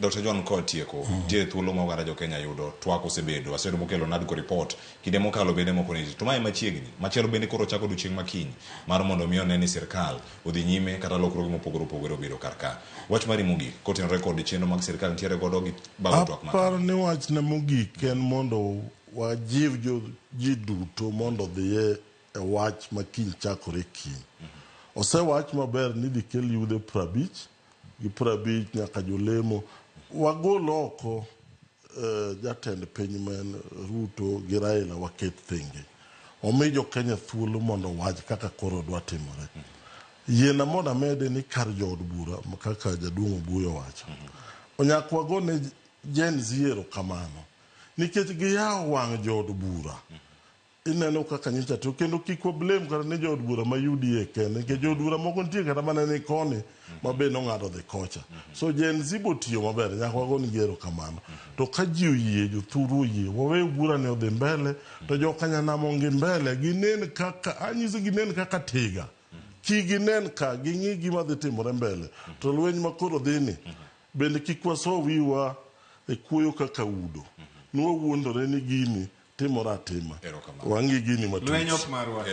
Dr. John Kotieko, tie thuolo ma oganda jo Kenya yudo twak osebedo asedo mokelo NADCO report kinde mokalo bende moko ni to mae machiegni machielo bende koro chako odiochieng' makiny mar mondo mi one ni sirkal odhi nyime kata lokruoge mopogore opogore obedo kar ka. Wach mari mogik kotenore kod chenro mag sirkal nitiere godo gi bago twak ma. Aparo ni wach na mogik en mondo wajiw ji duto mondo dhiye e wach makiny chakore kiny. Osewach maber ni dhi kel yudhe 50 gi 50 nyaka jolemo wagol oko jatend piny men Ruto gi Raila waket thenge omi jo Kenya thuolo mondo wach kaka koro dwa timore. Yiena mondo amede ni kar jood bura kaka jaduong' Obuyo wacho onyak wagone Gen Z erokamano nikech giyawo wang' jood bura. Ineno kaka nyicha to kendo kik blame kata ne jood bura ma UDA kende nikech jood bura moko nitie kata mana ni koni ma be nong'ado dhi kocha. So Gen Z botiyo maber nyaka wagoni gero kamano. To ka ji oyie jothuru oyie wawe bura ne odhi mbele to jo Kanyanamo ngi mbele ginen kaka anyiso ginen kaka tiga ki ginen ka ging'i gima dhi timore mbele to lweny makoro dhini bende kik waso wiwa e kuoyo kaka udo nwawuondore ni gini timora atima wangi gini matuch lweny ok marwa